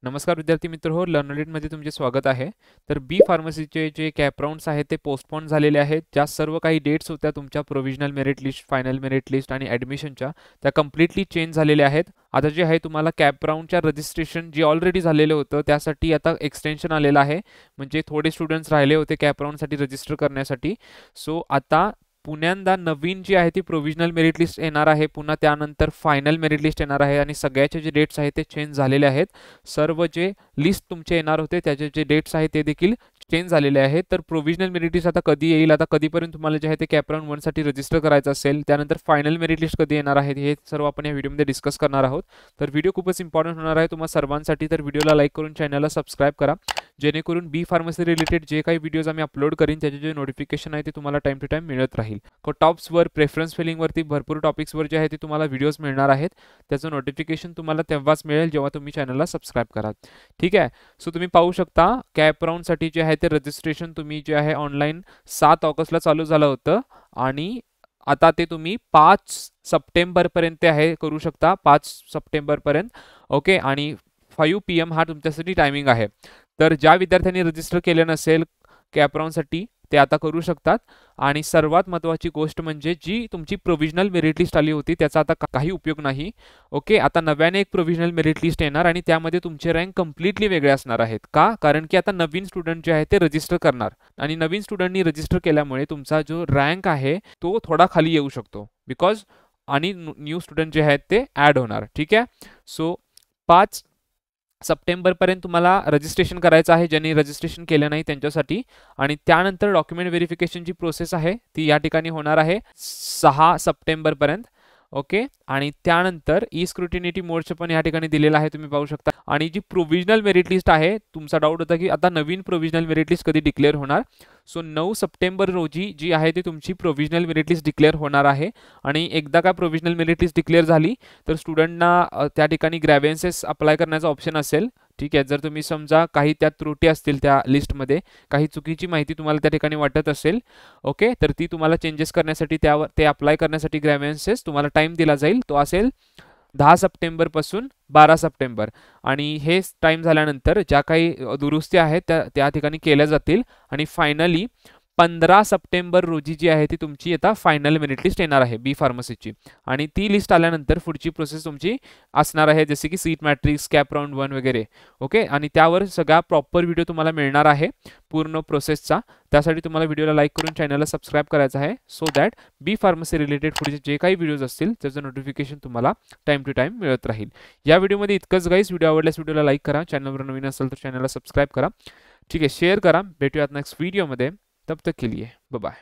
नमस्कार विद्यार्थी मित्र हो, लर्नलिटमध्ये तुमचे स्वागत आहे. तर बी फार्मसीचे जे कॅप राउंड्स आहेत ते पोस्टपोन झालेले आहेत. ज्या सर्व काही डेट्स होत्या तुमच्या provisional merit list, final merit list आणि ॲडमिशनच्या, त्या कम्प्लिटली चेंज झालेल्या आहेत. आता जे आहे तुम्हाला कॅप राउंडच्या रजिस्ट्रेशन जे ऑलरेडी झालेलं होतं त्यासाठी आता एक्सटेन्शन आलेलं आहे. म्हणजे थोडे स्टुडंट्स राहिले होते कॅप राउंडसाठी रजिस्टर करण्यासाठी. सो आता पुन्यांदा नवीन जी आहे ती प्रोव्हिजनल मेरिट लिस्ट येणार आहे, पुन्हा त्यानंतर फायनल मेरिट लिस्ट येणार आहे आणि सगळ्याचे जे डेट्स आहेत ते चेंज झालेले आहेत. सर्व जे लिस्ट तुमचे येणार होते त्याचे जे डेट्स आहेत ते देखील चेंज झालेले आहेत. तर प्रोव्हिजनल मेरिट लिस्ट आता कधी येईल, आता कधीपर्यंत तुम्हाला जे आहे ते कॅप राउंड 1 साठी रजिस्टर करायचं असेल, त्यानंतर फायनल मेरिट लिस्ट कधी येणार आहे, हे सर्व आपण या व्हिडिओमध्ये डिस्कस करणार आहोत. तर व्हिडिओ खूपच इम्पॉर्टंट होणार आहे तुम्हा सर्वांसाठी. तर व्हिडिओला लाईक करून चॅनलला सबस्क्राईब करा, जेणेकरून बी फार्मसी रिलेटेड जे काही व्हिडिओज आम्ही अपलोड करीन त्याचे जे नोटिफिकेशन आहे ते तुम्हाला टाइम टू टाइम मिळत राहील. टॉप्सवर प्रेफरन्स फिलिंगवरती भरपूर टॉपिक्सवर जे आहे ते तुम्हाला व्हिडिओज मिळणार आहेत. त्याचं नोटिफिकेशन तुम्हाला तेव्हाच मिळेल जेव्हा तुम्ही चॅनलला सबस्क्राईब कराल. ठीक आहे. सो तुम्ही पाहू शकता कॅप राउंडसाठी जे आहे ते रजिस्ट्रेशन तुम्ही जे आहे ऑनलाईन 7 ऑगस्टला चालू झालं होतं आणि आता ते तुम्ही 5 सप्टेंबरपर्यंत आहे करू शकता, 5 सप्टेंबरपर्यंत. ओके. आणि 5 PM हा तुमच्यासाठी टायमिंग आहे. तर ज्या विद्यार्थ्यांनी रजिस्टर केलं नसेल कॅप राउंडसाठी ते आता करू शकतात. आणि सर्वात महत्त्वाची गोष्ट म्हणजे जी तुमची प्रोव्हिजनल मेरिट लिस्ट आली होती त्याचा आता काही उपयोग नाही. ओके. आता नव्याने एक प्रोव्हिजनल मेरिट लिस्ट येणार आणि त्यामध्ये तुमचे रँक कम्प्लिटली वेगळे असणार आहेत. का? कारण की आता नवीन स्टुडंट जे आहे ते रजिस्टर करणार आणि नवीन स्टुडंटनी रजिस्टर केल्यामुळे तुमचा जो रँक आहे तो थोडा खाली येऊ शकतो, बिकॉज आणि न्यू स्टुडंट जे आहेत ते ॲड होणार. ठीक आहे. सो 5 सप्टेंबरपर्यंत तुम्हाला रजिस्ट्रेशन करायचं आहे, ज्यांनी रजिस्ट्रेशन केलं नाही त्यांच्यासाठी. आणि त्यानंतर डॉक्युमेंट व्हेरिफिकेशनची प्रोसेस आहे ती या ठिकाणी होणार आहे 6 सप्टेंबरपर्यंत. ओके. आणि त्यानंतर ई स्क्रुटिनिटी मोडचं पण या ठिकाणी दिलेलं आहे, तुम्ही पाहू शकता. आणि जी प्रोव्हिजनल मेरिट लिस्ट आहे, तुमचा डाऊट होता की आता नवीन प्रोव्हिजनल मेरिट लिस्ट कधी डिक्लेअर होणार. सो 9 सप्टेंबर रोजी जी आहे ती तुमची प्रोव्हिजनल मेरिट लिस्ट डिक्लेअर होणार आहे. आणि एकदा का प्रोव्हिजनल मेरिट लिस्ट डिक्लेअर झाली तर स्टुडंटना त्या ठिकाणी ग्रॅव्हियन्सेस अप्लाय करण्याचा ऑप्शन असेल. ठीक आहे. जर तुम्ही समजा काही त्यात त्रुटी असतील त्या लिस्टमध्ये, काही चुकीची माहिती तुम्हाला त्या ठिकाणी वाटत असेल, ओके, तर ती तुम्हाला चेंजेस करण्यासाठी त्यावर ते अप्लाय करण्यासाठी ग्रॅव्हियन्सेस तुम्हाला टाइम दिला जाईल. तो असेल 10 सप्टेंबरपासून 12 सप्टेंबर. आणि हे टाइम झाल्यानंतर ज्या काही दुरुस्ती आहेत त्या ठिकाणी केल्या जातील. आणि फायनली 15 सप्टेंबर रोजी जी आहे ती तुमची आता फायनल मेरिट लिस्ट येणार आहे बी फार्मसीची. आणि ती लिस्ट आल्यानंतर पुढची प्रोसेस तुमची असणार आहे, जसे की सीट मॅट्रिक्स, कॅप राउंड 1 वगैरे. ओके. आणि त्यावर सगळा प्रॉपर व्हिडिओ तुम्हाला मिळणार आहे पूर्ण प्रोसेसचा. त्यासाठी तुम्हाला व्हिडिओला लाईक करून चॅनलला सबस्क्राईब करायचं आहे, so that B pharmacy related पुढचे जे काही व्हिडिओज असतील त्याचं नोटिफिकेशन तुम्हाला टाइम टू टाइम मिळत राहील. या व्हिडिओमध्ये इतकंच गाईज. व्हिडिओ आवडल्यास व्हिडिओला लाईक करा, चॅनलवर नवीन असेल तर चॅनलला सबस्क्राईब करा. ठीक आहे. शेअर करा. भेटूयात नेक्स्ट व्हिडिओमध्ये. तब तक के लिए बाय बाय.